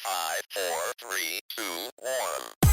5, 4, 3, 2, 1.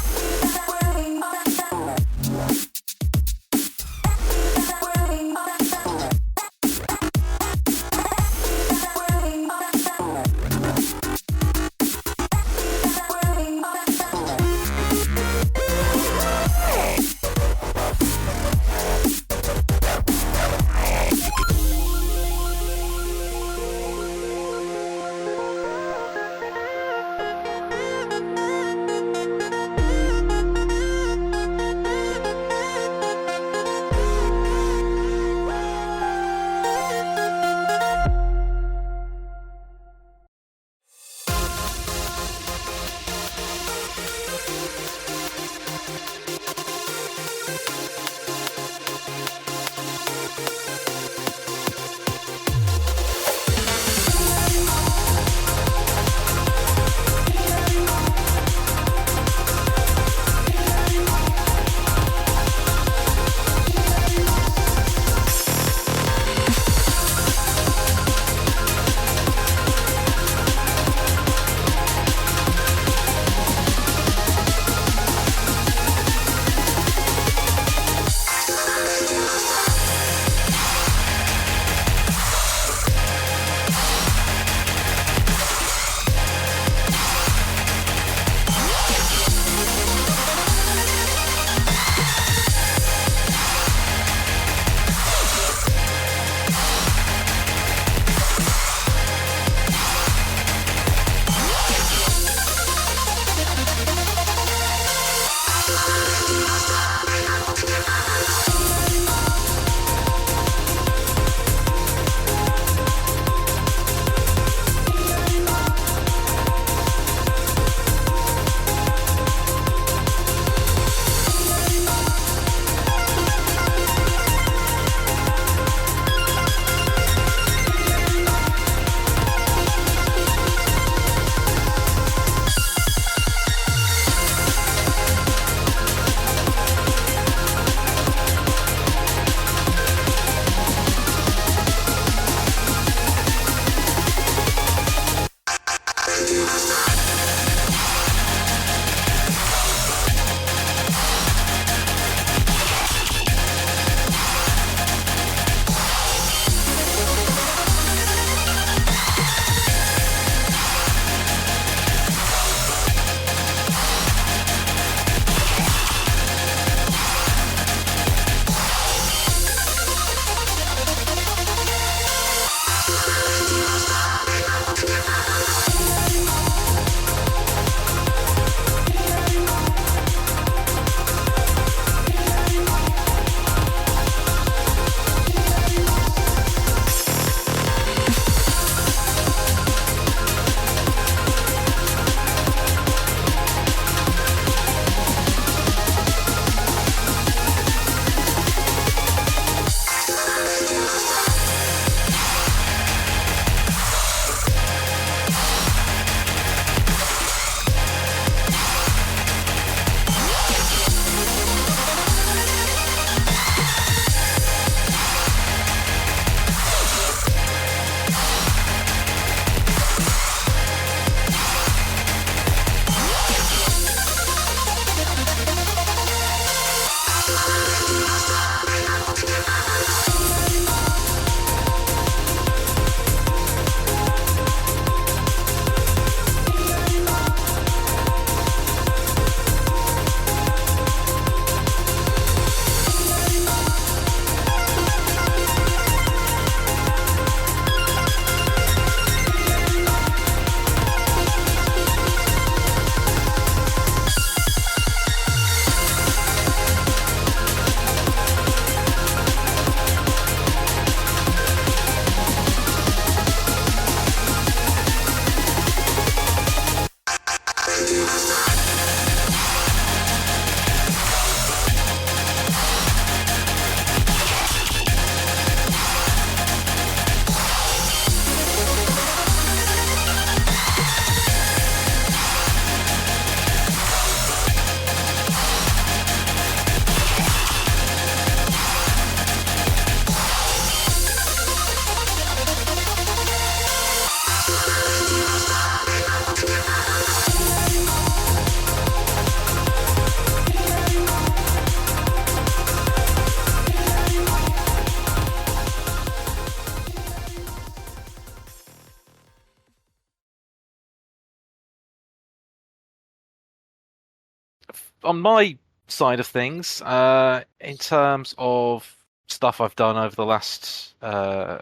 on my side of things, in terms of stuff I've done over the last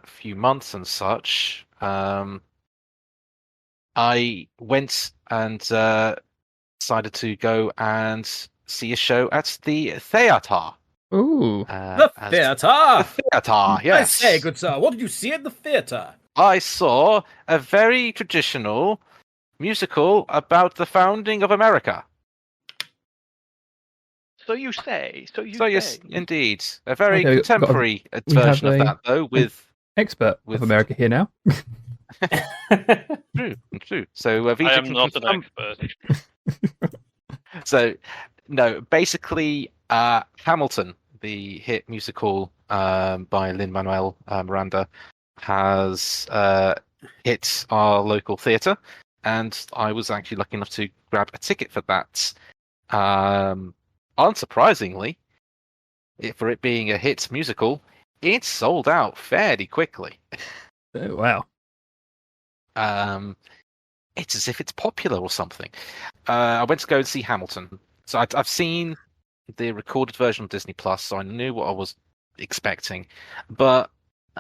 few months and such, I went and decided to go and see a show at the theatre. Ooh. The theatre! The theatre, yes. I say, good sir, what did you see at the theatre? I saw a very traditional musical about the founding of America. So you say. Yes, indeed. A very Okay, contemporary we have version of a- that, though, with... Expert With- of America here now. True. So, I Vijay am can not an confirm- expert. So, no, basically, Hamilton, the hit musical by Lin-Manuel Miranda, has hit our local theatre, and I was actually lucky enough to grab a ticket for that. Unsurprisingly, for it being a hit musical, it sold out fairly quickly. Oh, wow. It's as if it's popular or something. I went to go and see Hamilton. So I've seen the recorded version of Disney Plus, so I knew what I was expecting. But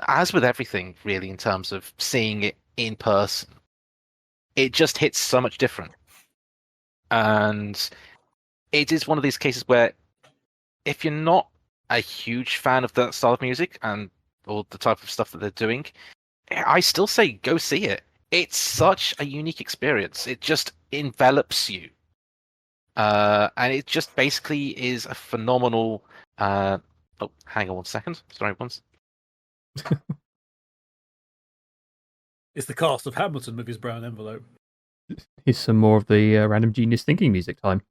as with everything, really, in terms of seeing it in person, it just hits so much different. And it is one of these cases where if you're not a huge fan of that style of music and or the type of stuff that they're doing, I still say go see it. It's such a unique experience. It just envelops you. And it just basically is a phenomenal... Oh, hang on 1 second. Sorry, once. It's the cast of Hamilton with his brown envelope. Here's some more of the random genius thinking music time.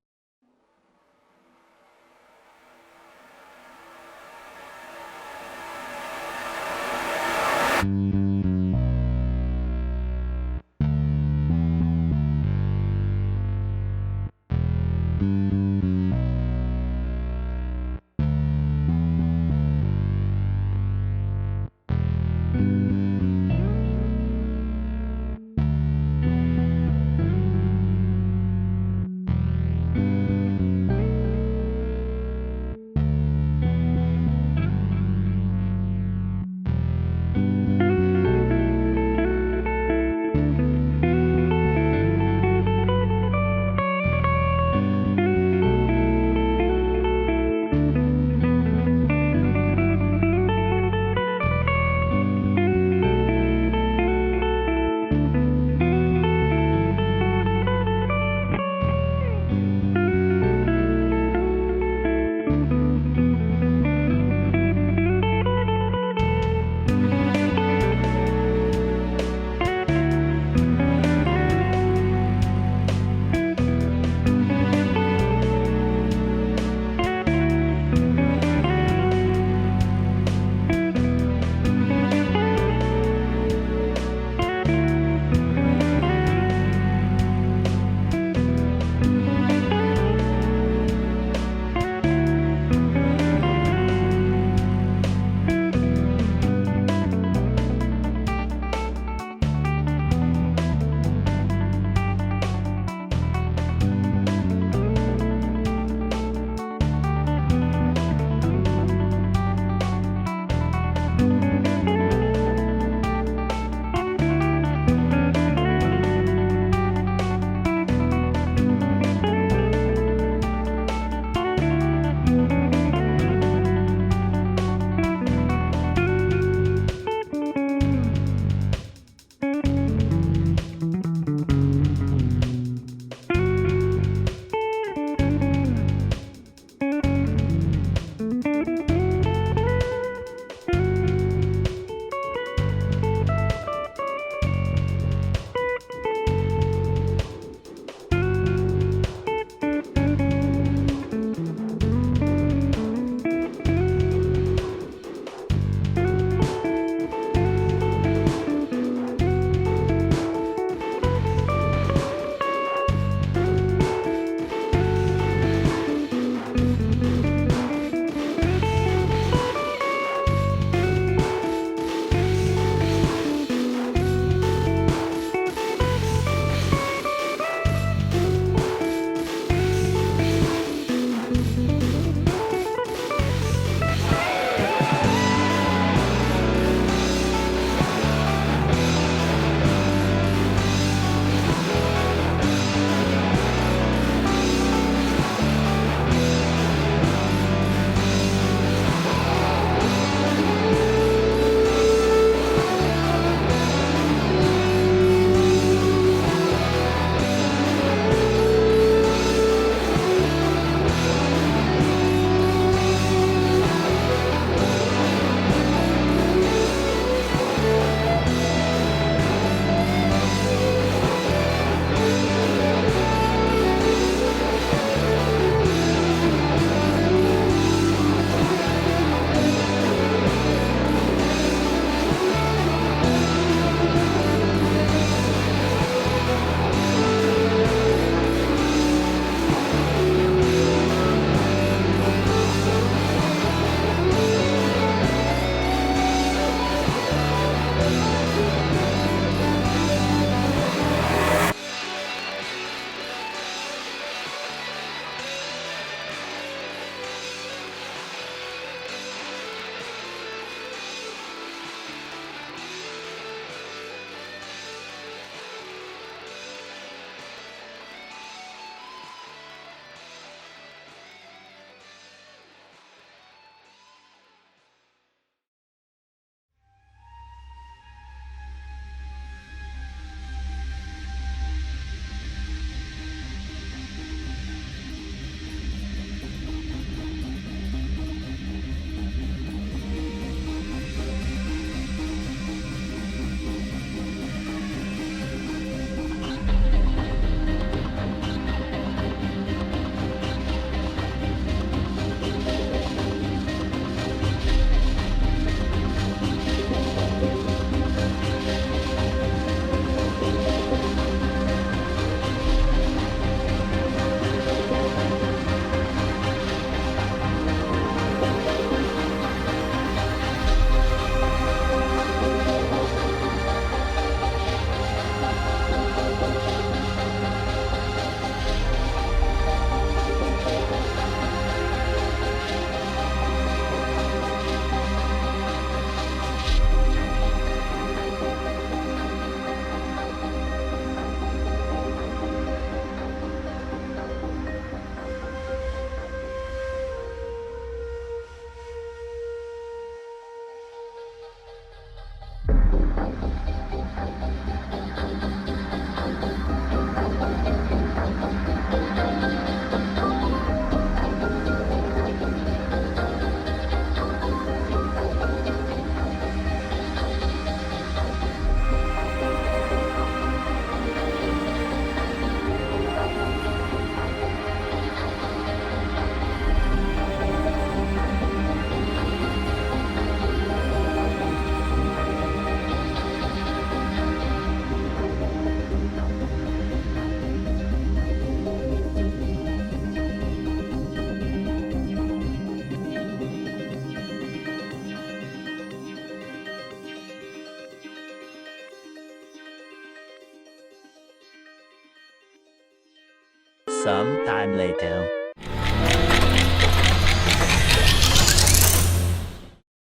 Some time later.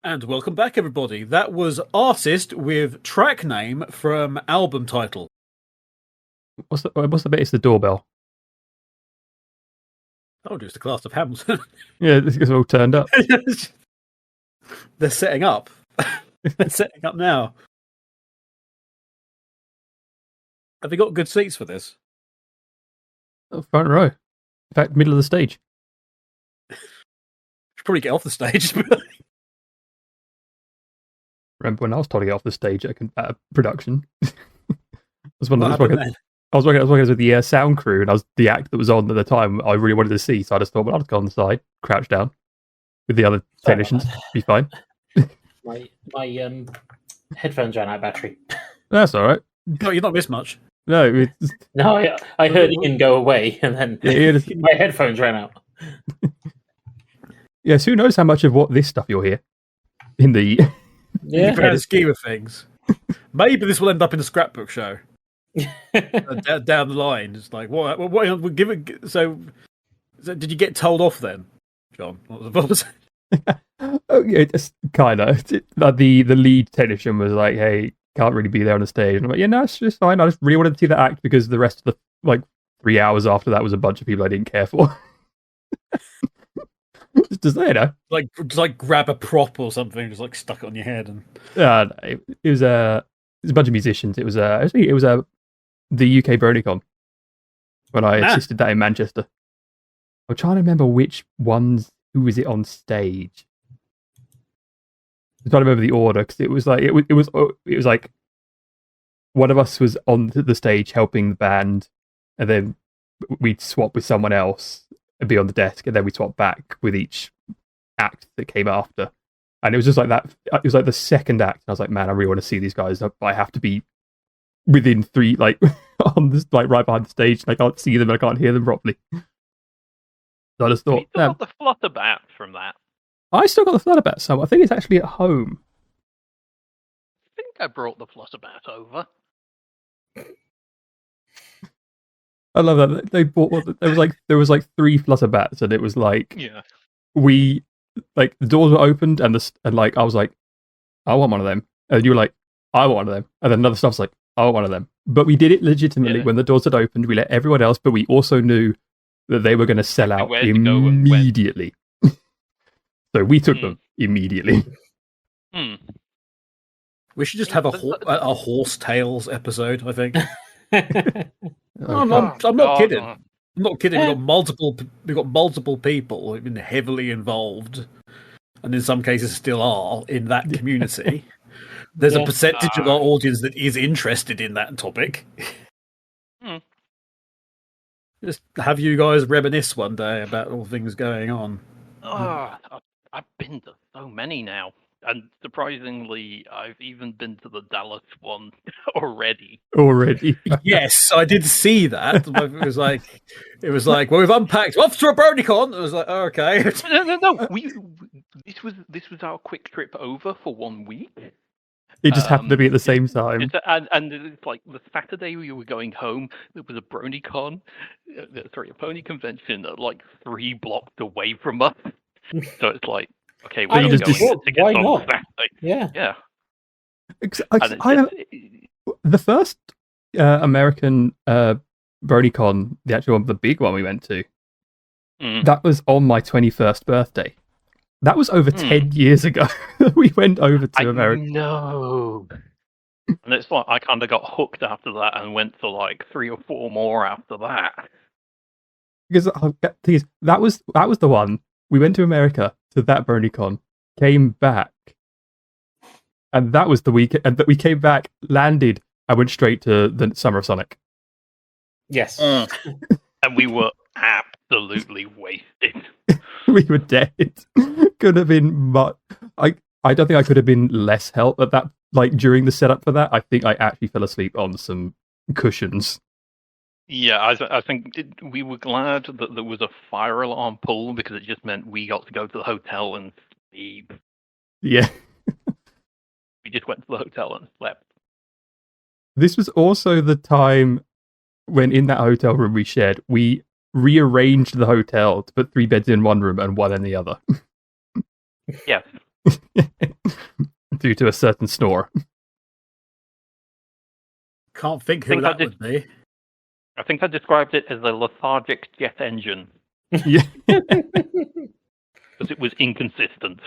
And welcome back, everybody. That was Artist with track name from album title. What's the bit? It's the doorbell. Oh, just the class of Hamilton. Yeah, it's all turned up. They're setting up. They're setting up now. Have they got good seats for this? Front row. In fact, middle of the stage. Should probably get off the stage. Remember when I was told to get off the stage at a production? I was working with the sound crew, and I was the act that was on at the time. I really wanted to see, so I just thought, well, I'll just go on the side, crouch down with the other technicians, be fine. My headphones ran out of battery. That's all right. No, you've not missed much. No, No, I heard Ian go away, and then my headphones ran out. Yes, who knows how much of what this stuff you'll hear in the Yeah, In the grand scheme of things. Maybe this will end up in the scrapbook show. Down the line. It's like, what we'll give it. So, did you get told off then, John? What was it? Oh, yeah, just kind of. The lead technician was like, "Hey, can't really be there on the stage." And I'm like, "Yeah, no, it's just fine. I just really wanted to see the act because the rest of the 3 hours after that was a bunch of people I didn't care for." just you know, like grab a prop or something, just like stuck it on your head, and it was a bunch of musicians. It was the UK BronyCon when I assisted that in Manchester. I'm trying to remember which ones. Who was it on stage? I'm trying to remember the order because it was like one of us was on the stage helping the band, and then we'd swap with someone else and be on the desk, and then we swap back with each act that came after. And it was just like that. It was like the second act, and I was like, man, I really want to see these guys. I have to be within three, on this, right behind the stage, and I can't see them and I can't hear them properly. So I just thought, You still got the flutterbat from that. I still got the flutterbat, so I think it's actually at home. I think I brought the flutterbat over. I love that they bought. There was like 3 flutterbats, and it was like Yeah. the doors were opened, and I was like, I want one of them, and you were like, I want one of them, and then another stuff's like, I want one of them. But we did it legitimately when the doors had opened. We let everyone else, but we also knew that they were going to sell out immediately. So we took them immediately. we should just have a horse tales episode. I think. I'm not kidding. I'm not kidding. We've got multiple people who've been heavily involved, and in some cases still are in that community. There's a percentage of our audience that is interested in that topic. Just have you guys reminisce one day about all things going on. I've been to so many now, and surprisingly, I've even been to the Dallas one already. Yes, I did see that. It was like, well, we've unpacked off to a BronyCon. I was like, oh, okay. No. This was our quick trip over for 1 week. It just happened to be at the same time. And it's like the Saturday we were going home, there was a BronyCon, a pony convention like 3 blocks away from us. So it's like, okay, we're not going to why not? Saturday. Yeah. The first American BronyCon, the actual one, the big one we went to, that was on my 21st birthday. That was over 10 years ago. We went over to America. No. And it's like I kind of got hooked after that and went to like 3 or 4 more after that. Because that was the one. We went to America to that BronyCon, came back, and that was the week. And that we came back, landed, and went straight to the Summer of Sonic. Yes. And we were absolutely wasted. We were dead. Could have been much. I don't think I could have been less help at that. During the setup for that, I think I actually fell asleep on some cushions. Yeah, I think we were glad that there was a fire alarm pull because it just meant we got to go to the hotel and sleep. Yeah. We just went to the hotel and slept. This was also the time when in that hotel room we shared, we rearranged the hotel to put 3 beds in one room and 1 in the other. Yes. Due to a certain snore. Can't think who that would be. I think I described it as a lethargic jet engine. Yeah. Because it was inconsistent.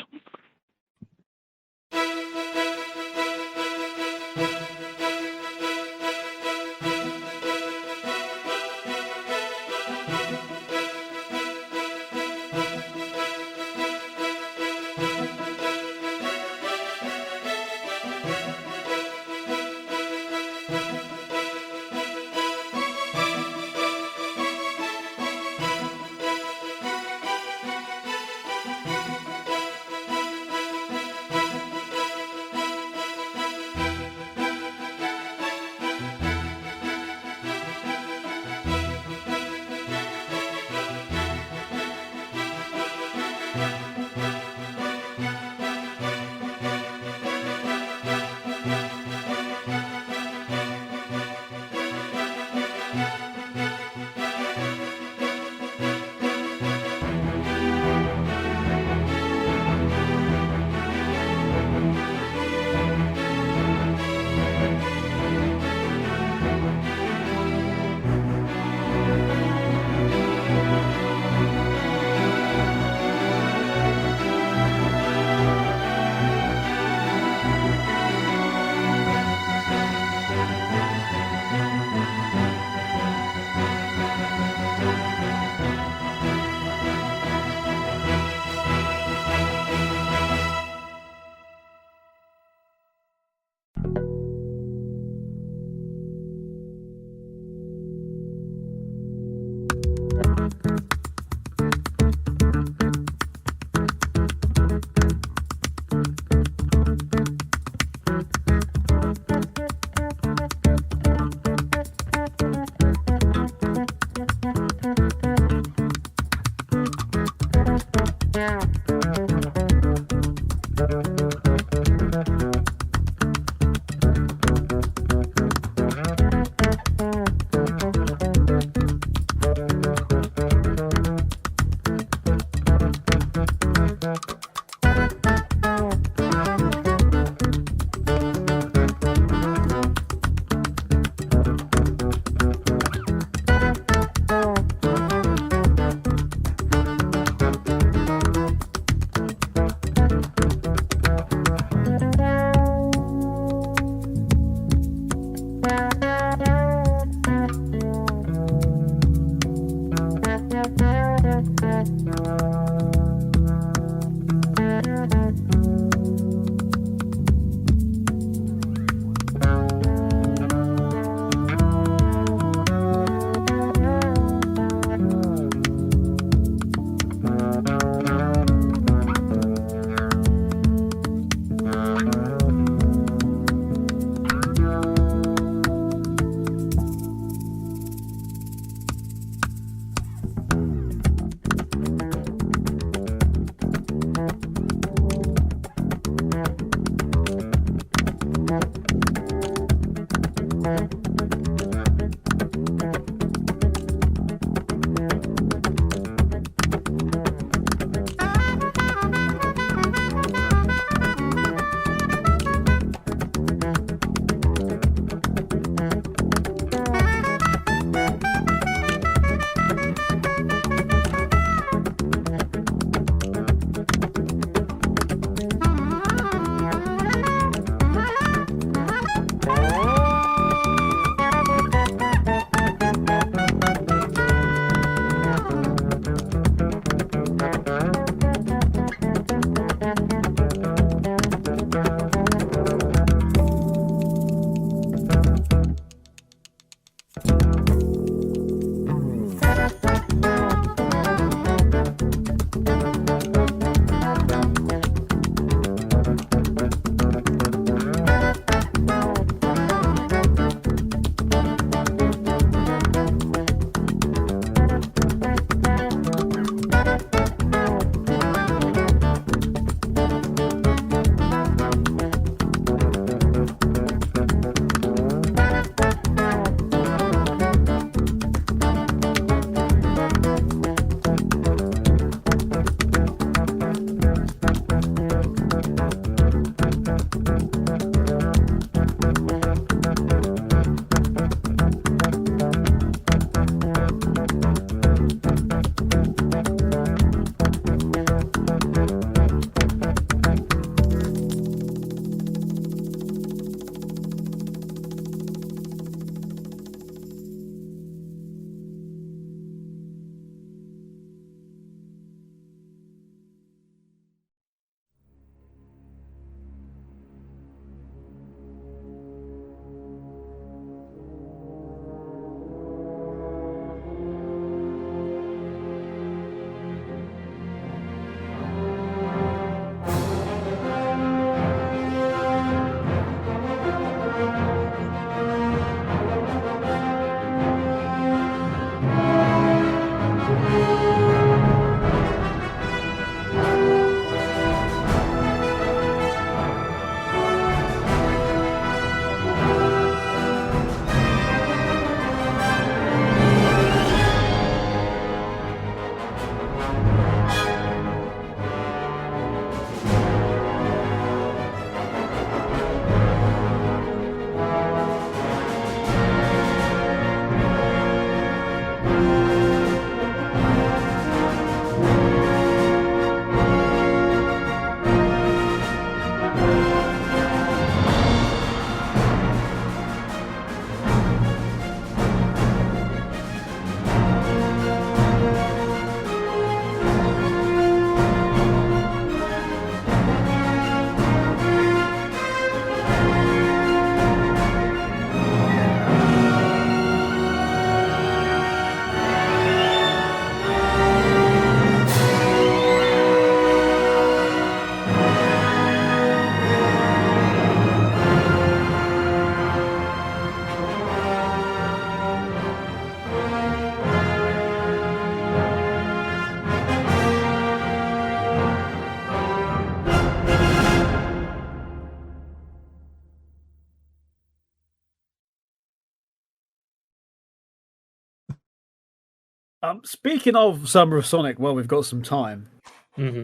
Speaking of Summer of Sonic, well, we've got some time. Mhm.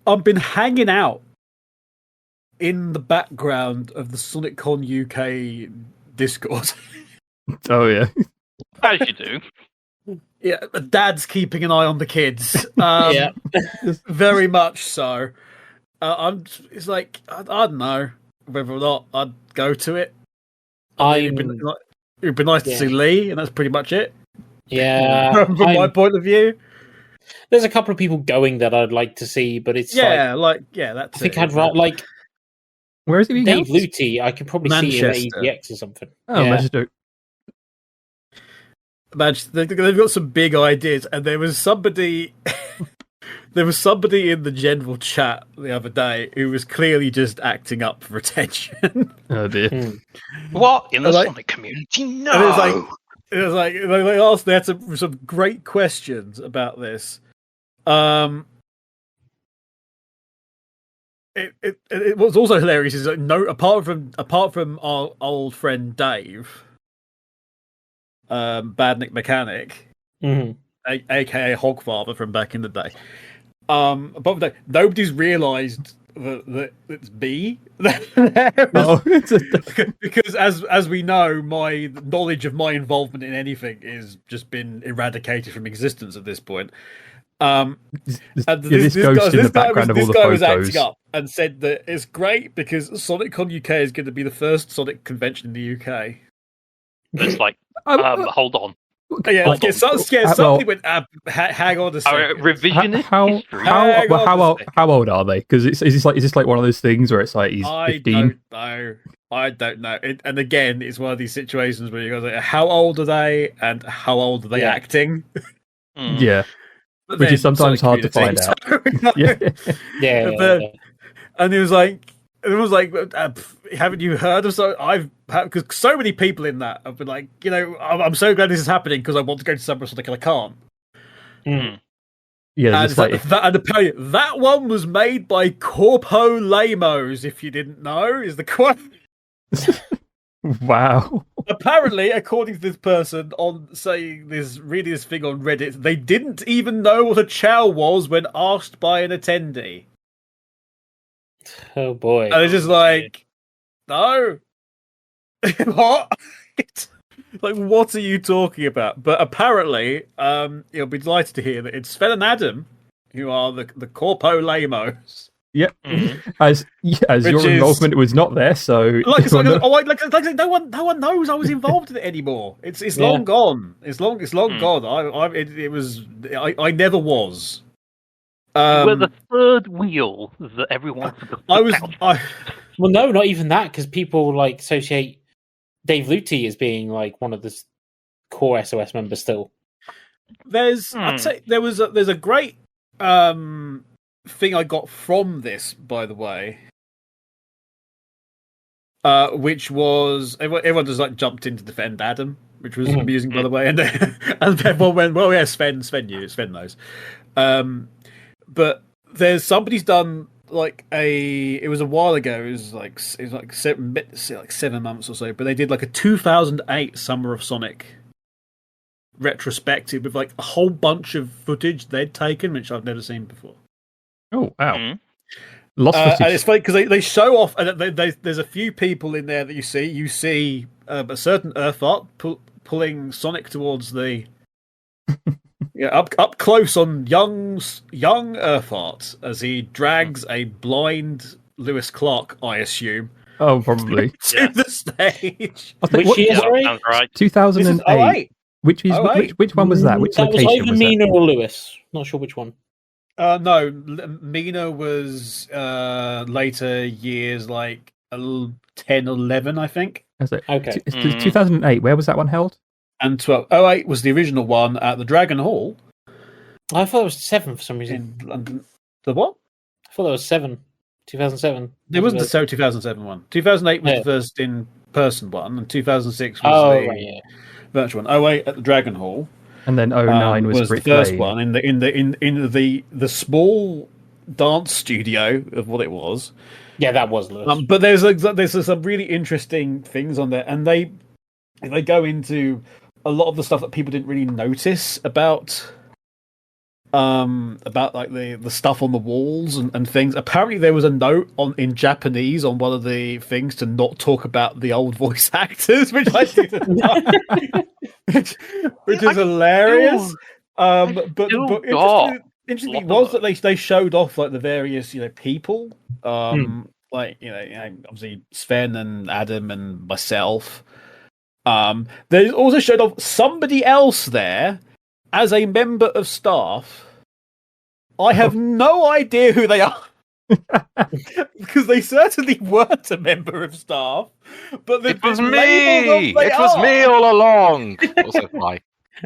I've been hanging out in the background of the SonicCon UK Discord. Oh yeah. As you do. Yeah, Dad's keeping an eye on the kids. Yeah. Very much so. It's like I don't know whether or not I'd go to it. It'd be nice to see Lee, and that's pretty much it. Yeah. From my point of view, there's a couple of people going that I'd like to see, but it's that's I think I'd rather like. Where is it being Dave held? Luty, I could probably see him at EGX or something. Oh, Manchester. They've got some big ideas, and there was somebody in the general chat the other day who was clearly just acting up for attention. Oh dear. What in the Sonic community? No. And it was like they had some great questions about this. It was also hilarious is that apart from our old friend Dave, Badnik Mechanic, aka Hogfather from back in the day. Apart from that, nobody's realised that it's B. Because as we know, my knowledge of my involvement in anything is just been eradicated from existence at this point. This ghost in the background of all the photos. Was acting up and said that it's great because SonicCon UK is going to be the first Sonic convention in the UK. It's like, hold on. Yeah, somebody went. Hang on a second. Revisionist history. How old are they? Because is this like one of those things where it's like he's 15? I don't know. And again, it's one of these situations where you go, like, how old are they, and how old are they acting? Yeah. Which is sometimes hard to find out. And it was like, haven't you heard of because so many people in that have been like, I'm so glad this is happening because I want to go to Summer of Sonic and I can't. Yeah, and apparently that one was made by Corpo Lameos. If you didn't know, is the quote. Wow. Apparently, according to this person reading this thing on Reddit, they didn't even know what a chow was when asked by an attendee. Oh boy! And it's just like, no, what? Like, what are you talking about? But apparently, you'll be delighted to hear that it's Sven and Adam who are the Corpo Lamos. Yep. As your involvement was not there, so no one knows I was involved in it anymore. It's long gone. It's long gone. I never was. You were the third wheel that everyone. Well, no, not even that, because people associate Dave Luty as being one of the core SOS members still. I'd say there's a great thing I got from this, by the way, which was everyone just jumped in to defend Adam, which was amusing, by the way, and everyone went, "Well, yeah, Sven knows." But somebody's done it was a while ago. It was like 7 months or so. But they did a 2008 Summer of Sonic retrospective with a whole bunch of footage they'd taken, which I've never seen before. Oh wow! And it's funny because they show off, and there's a few people in there that you see a certain Earthart pulling Sonic towards the. Yeah, up close on young Earthart as he drags a blind Lewis Clark, I assume. Oh, probably to the stage. Which year? Sounds right. 2008. Which one was that? Which that location was either was Mina that? or Lewis. Not sure which one. No, Mina was later years, 10, 11, I think. Okay. 2008. Where was that one held? And 08 was the original one at the Dragon Hall. I thought it was 7 for some reason. In London. The what? I thought it was 7. 2007. It wasn't the 2007 one. 2008 was the first in-person one, and 2006 was the virtual one. 08 at the Dragon Hall. And then 09 was the first one in the small dance studio of what it was. Yeah, that was Lewis. But there's some really interesting things on there, and they go into a lot of the stuff that people didn't really notice about like the stuff on the walls and things. Apparently there was a note in Japanese on one of the things to not talk about the old voice actors, which I didn't know. which is hilarious. But interestingly was that they showed off like the various people, like obviously Sven and Adam and myself. They also showed off somebody else there as a member of staff. I have no idea who they are. Because they certainly weren't a member of staff. But it was me! It was me all along! Also, hi.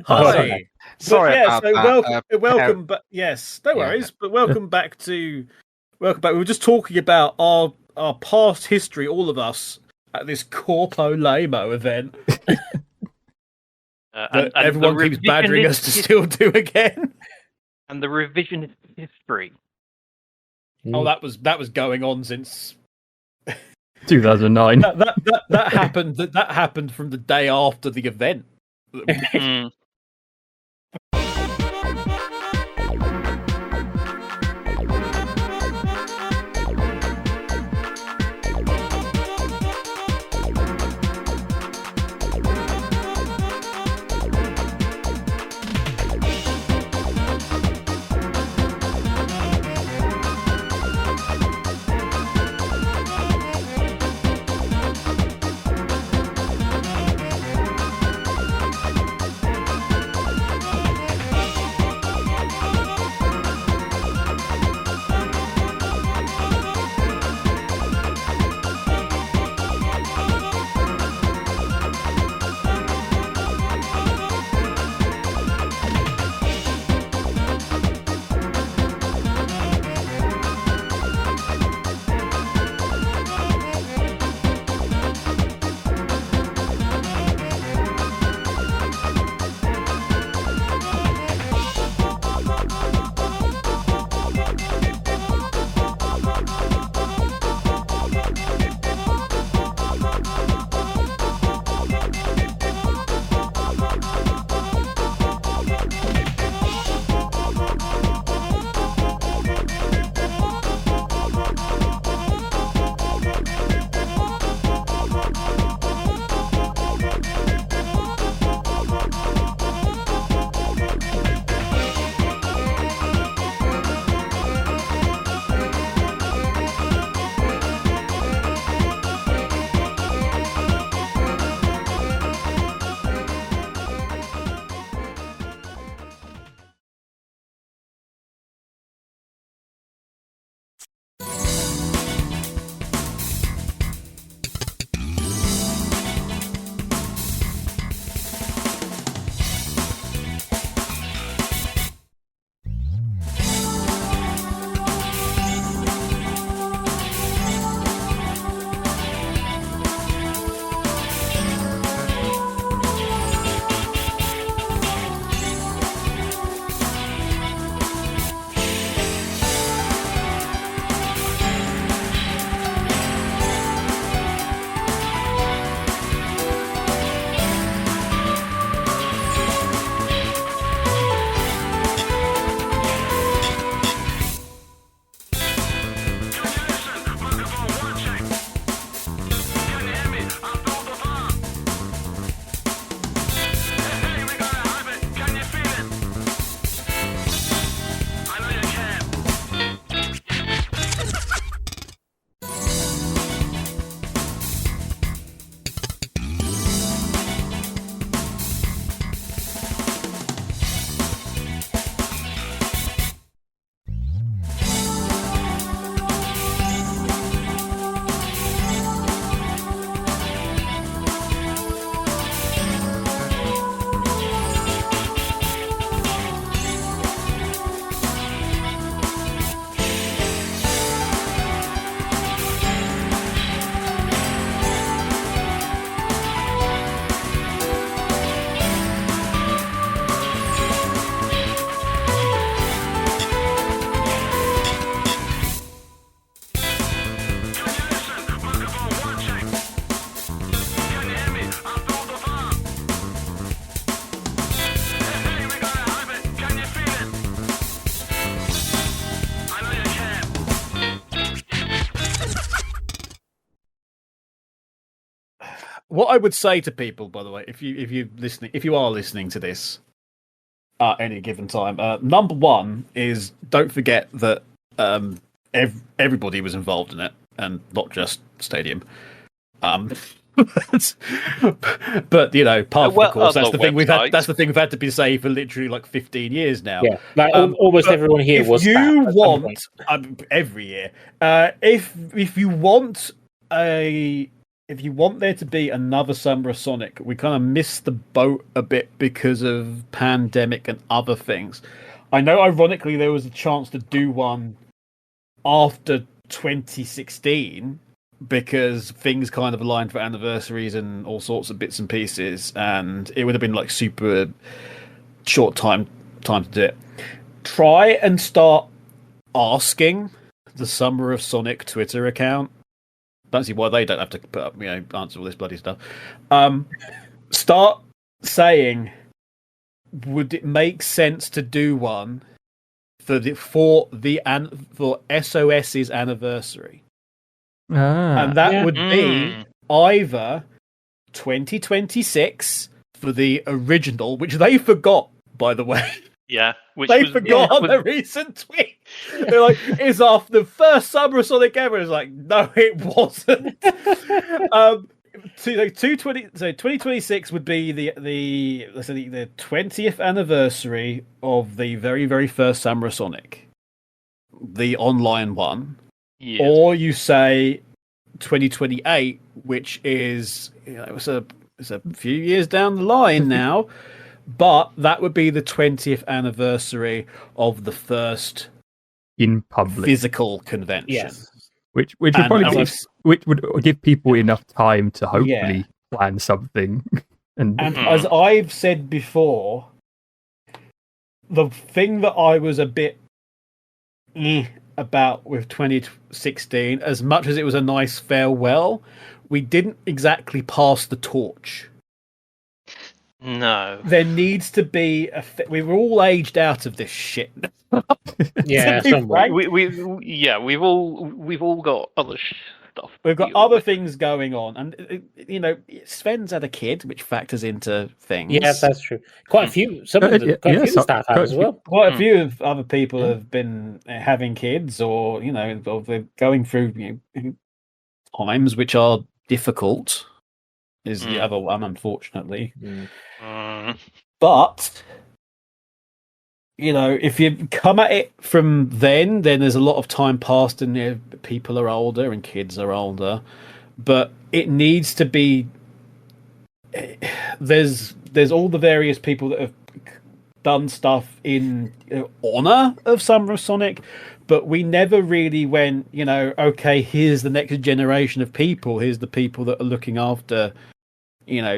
Hi. Sorry about that. Welcome back. Yes, no worries. But welcome back. We were just talking about our past history, all of us, at this Corpo Lamo event. And everyone keeps badgering us to still do again. And the revisionist history. Oh, that was going on since 2009. That happened. That happened from the day after the event. what I would say to people, by the way, if you are listening to this at any given time, number one is don't forget that everybody was involved in it, and not just Stadium. But part of the course, that's the thing we've had. That's the thing we've had to be say for literally like 15 years now. Yeah, like almost everyone here was. Every year, if you want there to be another Summer of Sonic, we kind of missed the boat a bit because of pandemic and other things. I know, ironically, there was a chance to do one after 2016 because things kind of aligned for anniversaries and all sorts of bits and pieces, and it would have been like super short time to do it. Try and start asking the Summer of Sonic Twitter account. Don't see why they don't have to put up, answer all this bloody stuff. Start saying, would it make sense to do one for SOS's anniversary? And that would be either 2026 for the original, which they forgot, by the way. Yeah, they forgot on the recent tweet. They're like, "It's off the first Summer of Sonic ever." It's like, no, it wasn't. 2026 would be the 20th anniversary of the very, very first Summer of Sonic, the online one. Yes. Or you say 2028, which is it's a few years down the line now, but that would be the 20th anniversary of the first in public physical convention. Yes. Which would probably which would give people enough time to hopefully plan something. And as I've said before, the thing that I was a bit about with 2016, as much as it was a nice farewell, we didn't exactly pass the torch. No, there needs to be we were all aged out of this shit. Yeah, right? We've all got other stuff. We've got other things going on, and Sven's had a kid, which factors into things. Yeah, that's true. Quite a few. Some of the staff have as well. Quite a few of other people have been having kids, or or they're going through times which are difficult. Is the other one, unfortunately. But if you come at it from then there's a lot of time passed, and people are older and kids are older. But it needs to be. There's all the various people that have done stuff in honor of Summer of Sonic, but we never really went. Okay, here's the next generation of people. Here's the people that are looking after.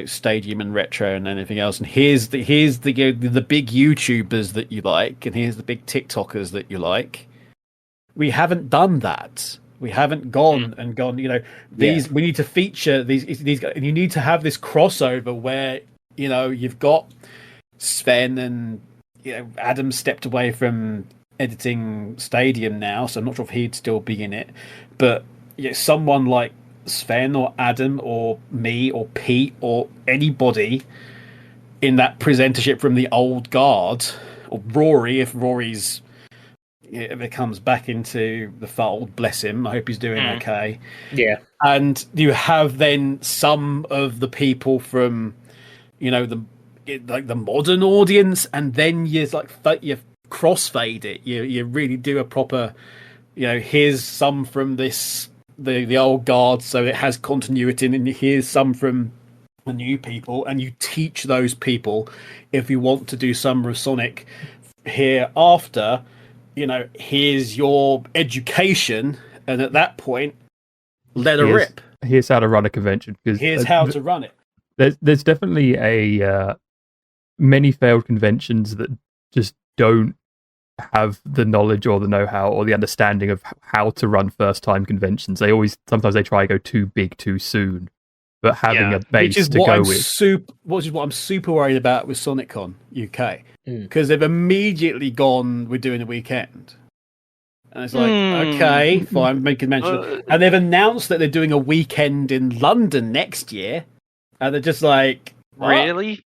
Stadium and retro and anything else, and here's the big YouTubers that you like, and here's the big TikTokers that you like. We haven't done that. We haven't gone. We need to feature these guys, and you need to have this crossover where you've got Sven and Adam stepped away from editing Stadium now, so I'm not sure if he'd still be in it, but someone like Sven or Adam or me or Pete or anybody in that presentership from the old guard, or Rory if Rory's if it comes back into the fold, bless him, I hope he's doing okay. Yeah. And you have then some of the people from the modern audience, and then you crossfade it, you really do a proper here's some from this the old guard, so it has continuity, and here's some from the new people, and you teach those people. If you want to do Summer of Sonic hereafter, here's your education, and at that point, let her rip. Here's how to run a convention. Here's how to run it. There's definitely many failed conventions that just don't have the knowledge or the know-how or the understanding of how to run first-time conventions. Sometimes they try to go too big too soon, but having a base to go with. Which is what I'm super worried about with SonicCon UK, because they've immediately gone, we're doing a weekend. And it's like, okay, fine, make a mention. And they've announced that they're doing a weekend in London next year. And they're just like, what? Really?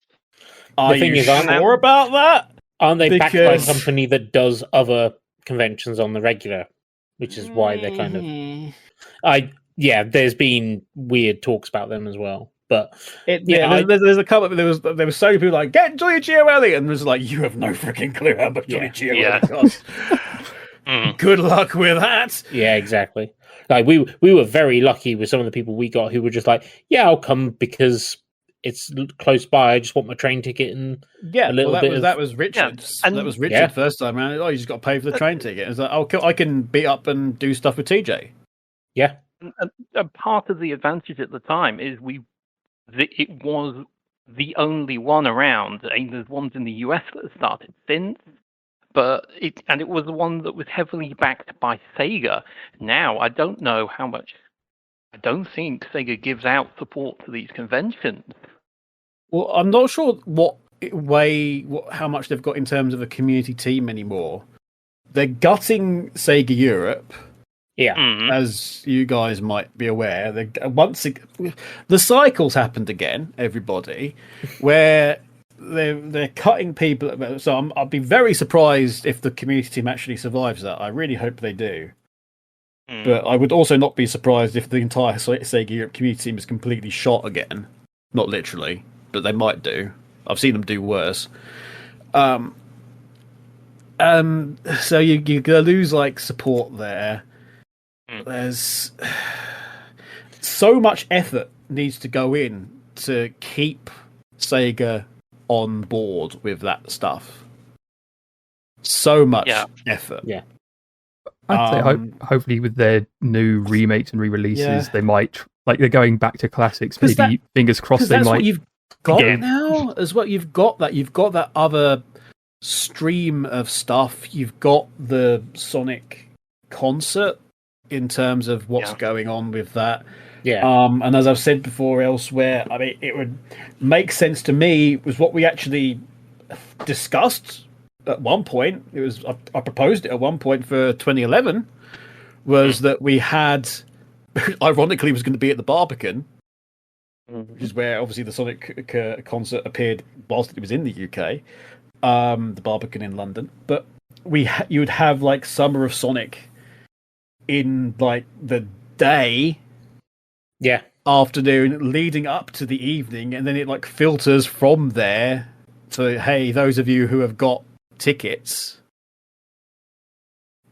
Are The thing you is, aren't sure about that? Aren't they backed by a Because- company that does other conventions on the regular? Which is why they're kind of. There's been weird talks about them as well. But there's a couple. There was so many people like, get Johnny GOL, and it was like, you have no freaking clue how much Johnny GOL costs. Good luck with that. Yeah, exactly. Like we were very lucky with some of the people we got who were just like, yeah, I'll come because it's close by. I just want my train ticket and a little bit. That was Richard. and- That was Richard first time around. Oh, you just got to pay for the train ticket. It's like, I can beat up and do stuff with TJ. Yeah. And part of the advantage at the time is it was the only one around. I mean, there's ones in the US that have started since, but it was the one that was heavily backed by Sega. How I don't know how much. I don't think Sega gives out support to these conventions. Well, I'm not sure how much they've got in terms of a community team anymore. They're gutting Sega Europe. Yeah. As you guys might be aware, the cycle's happened again, everybody, where they're cutting people. So I'll be very surprised if the community team actually survives that. I really hope they do. But I would also not be surprised if the entire Sega Europe community team is completely shot again. Not literally, but they might do. I've seen them do worse. So you're gonna lose like support there. There's so much effort needs to go in to keep Sega on board with that stuff. So much effort. Yeah. I'd say hopefully with their new remakes and re-releases, they might they're going back to classics. Maybe fingers crossed they that's might. What you've got again. now as well. You've got that other stream of stuff. You've got the Sonic concert in terms of what's going on with that. Yeah. And as I've said before elsewhere, I mean, it would make sense to me was what we actually discussed at one point. It was I proposed it at one point for 2011 was that we had, ironically, was going to be at the Barbican, which is where obviously the Sonic concert appeared whilst it was in the UK, the Barbican in London. But you would have like Summer of Sonic in like the day, afternoon leading up to the evening, and then it like filters from there. So hey, those of you who have got tickets,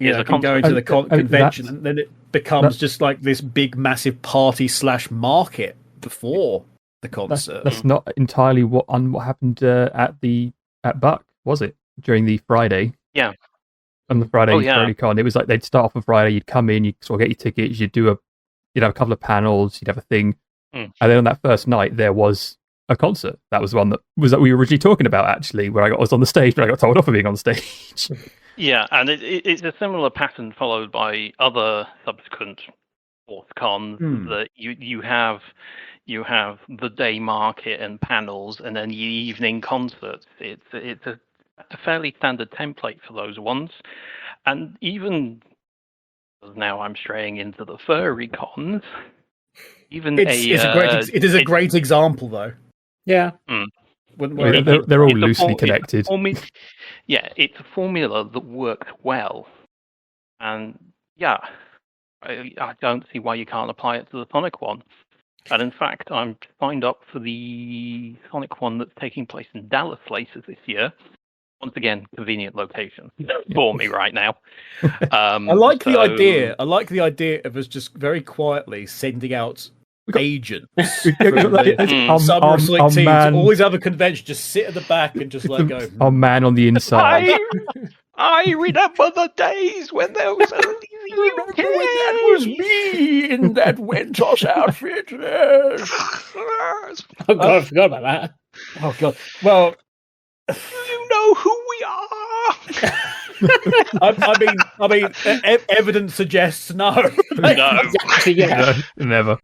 can go into the convention, and then it becomes just like this big, massive party / market before the concert. That's not entirely what happened at Buck, was it? During the Friday, on the Friday Con, it was like they'd start off on Friday. You'd come in, you'd sort of get your tickets, you'd have a couple of panels, you'd have a thing, and then on that first night there was a concert. That was the one that we were originally talking about, actually, where I was on the stage, but I got told off for being on stage. Yeah, and it's a similar pattern followed by other subsequent fourth cons. That you have the day market and panels, and then the evening concerts. It's a fairly standard template for those ones, and even now I'm straying into the furry cons. It is a great example, though. Yeah. They're all loosely connected. It's a formula that works well. And I don't see why you can't apply it to the Sonic one. And in fact, I'm signed up for the Sonic one that's taking place in Dallas later this year. Once again, convenient location for me right now. I like the idea. I like the idea of us just very quietly sending out agents. Summer Sonic teams always have a convention. Just sit at the back and just let go. Our man on the inside. I remember the days when there was only when that was me in that Wentos outfit. Oh God, I forgot about that. Oh God. Well, you know who we are. I mean, evidence suggests no. No. Yeah. No, never.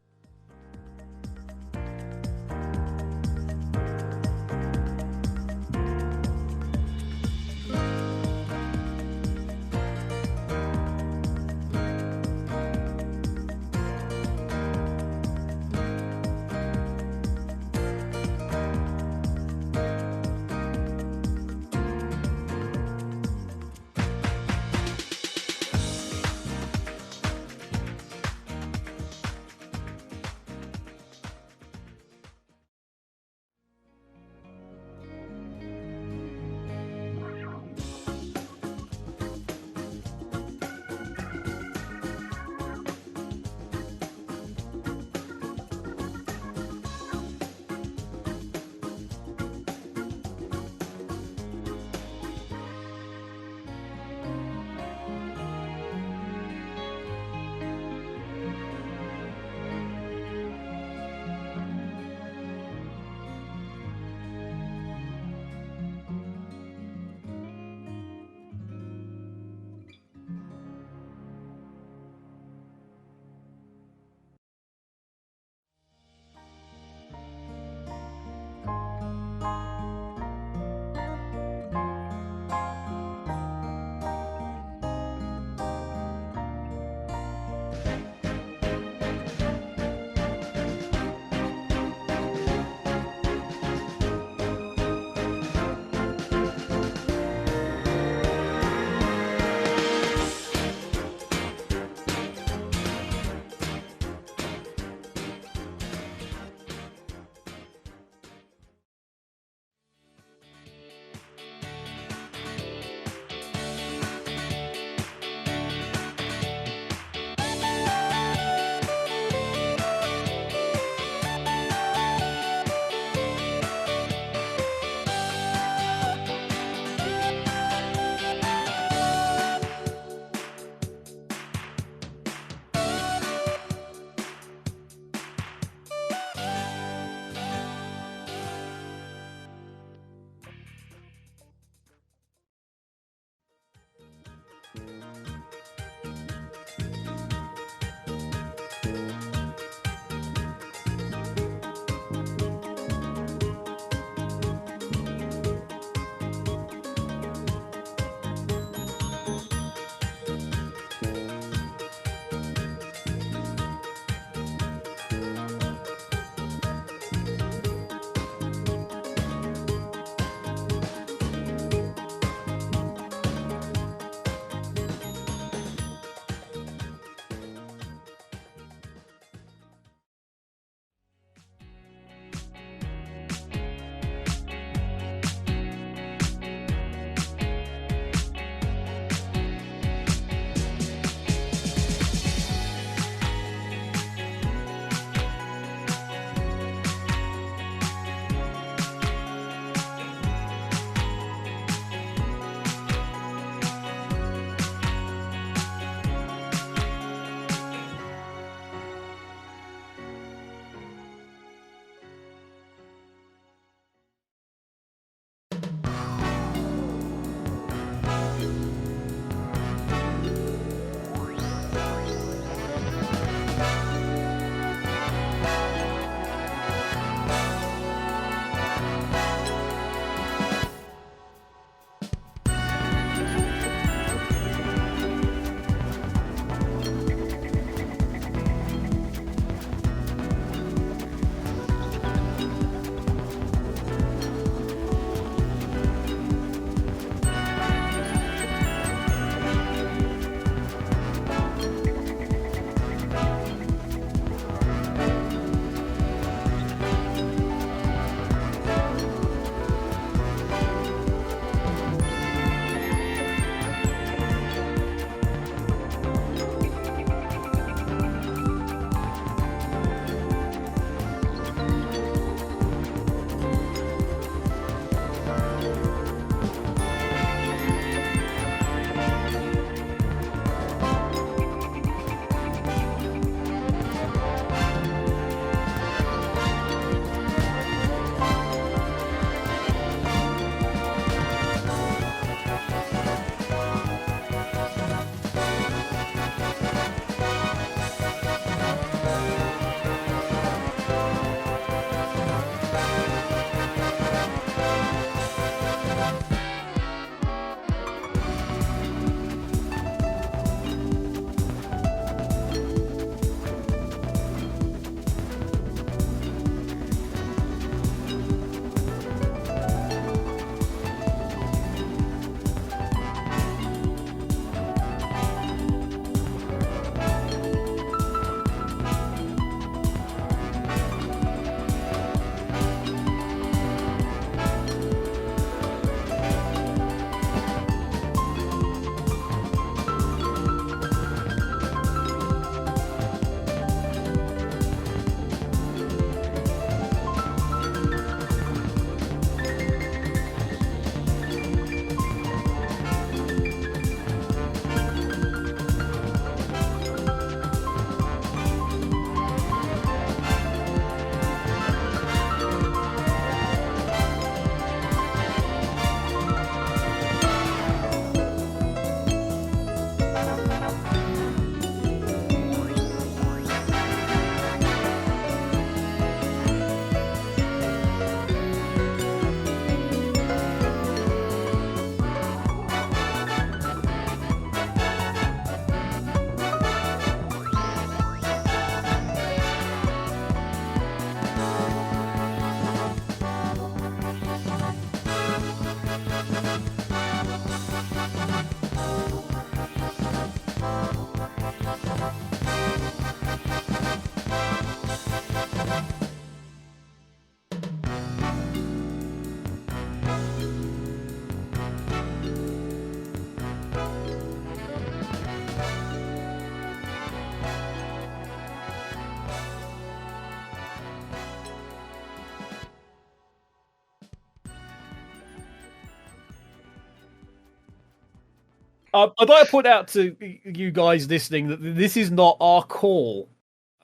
I'd like to point out to you guys listening that this is not our call.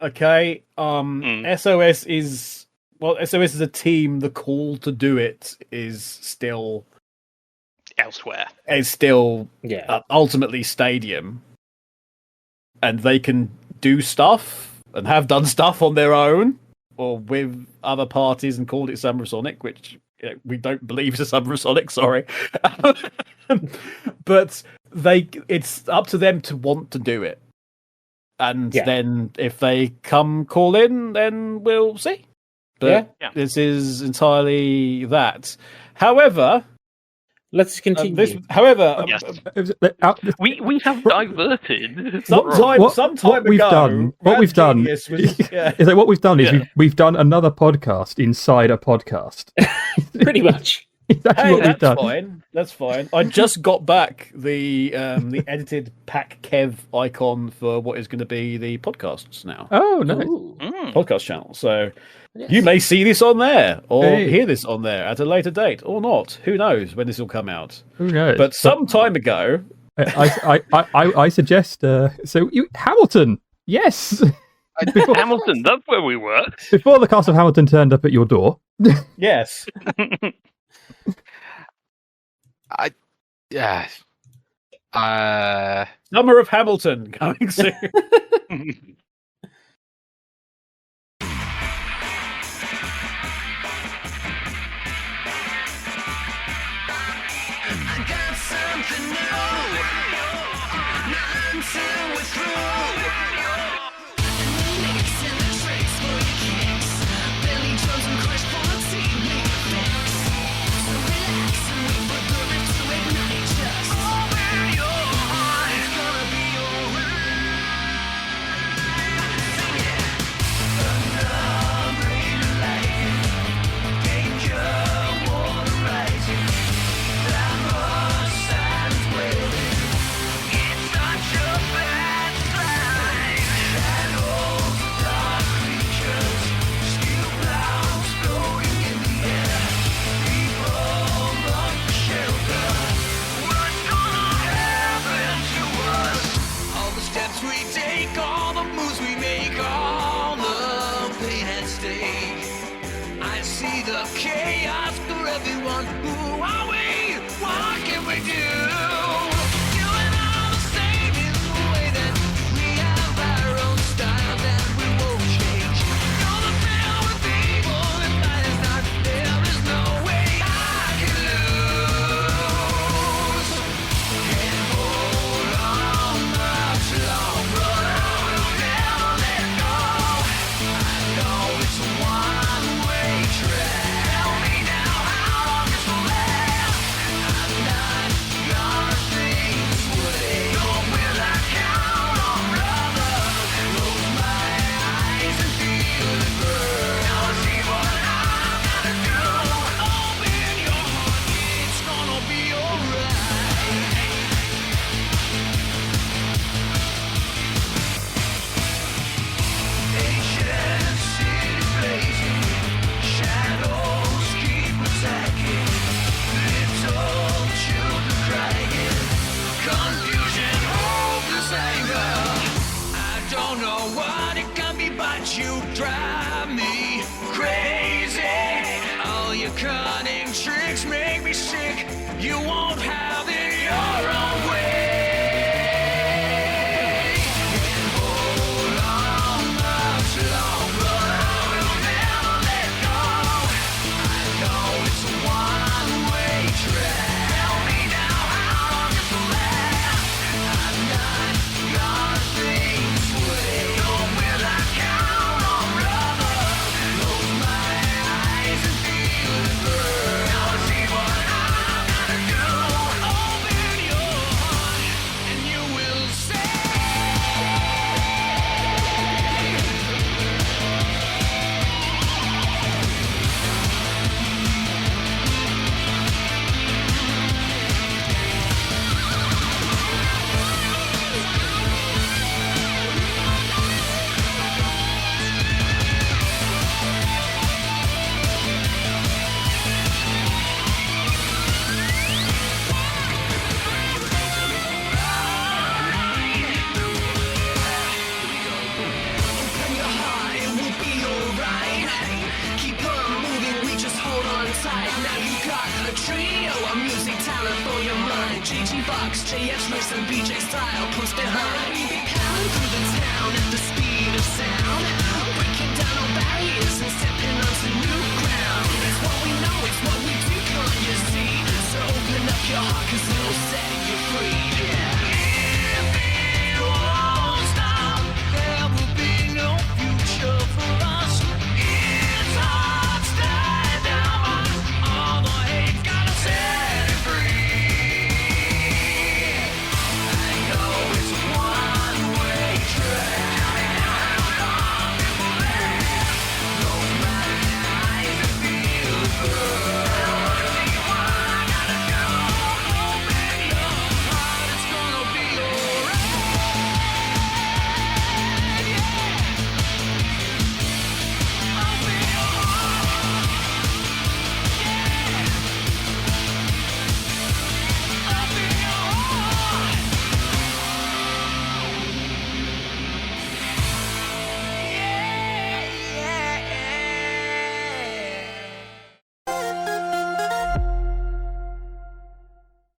Okay, SOS is a team. The call to do it is still elsewhere. Is still ultimately Stadium, and they can do stuff and have done stuff on their own or with other parties and called it Subsonic, which we don't believe is a Subsonic. Sorry, but it's up to them to want to do it. And then if they come call in, then we'll see. But this is entirely that. However, let's continue. We have diverted. What we've done is we've done another podcast inside a podcast. Pretty much. Exactly what we've done. That's fine. I just got back the edited Pack Kev icon for what is going to be the podcasts now. Oh, nice. Podcast channel. So you may see this on there or hear this on there at a later date or not. Who knows when this will come out? Who knows? But some time ago, I suggest. Hamilton, yes. Hamilton, that's where we were. Before the cast of Hamilton turned up at your door. Yes. Summer of Hamilton coming soon. I got something new. Not until we're through. Mix and the tricks for your kicks. Belly drums and crush for a team. Make a fix. So relax and wait for the riff to ignite. Just open your heart. It's gonna be alright. Sing it. Thunder, rain, and lightning. Danger, water rising. We take all the moves we make, all the pain at stake. I see the chaos for everyone. Who are we? What can we do? You and I are the same in the way that we have our own style that we won't change. You're the man with people, if that is not, there is no way I can lose. Can't hold on much longer. You drive me crazy. All your cunning tricks make me sick. You won't have it your own way. Can't hold on much longer. I will never let go. I know it's a one-way track. Tell me now how long this will last. I'm not gonna think this way. Don't will I count? Close my eyes and feel it burn. Now see what I'm gonna do. JG Bucks, JF Smith and BJ Style close behind. We be pounding through the town at the speed of sound, breaking down all barriers and stepping onto new ground. It's what we know, it's what we do, can't you see? So open up your heart, cause it'll set you free, yeah.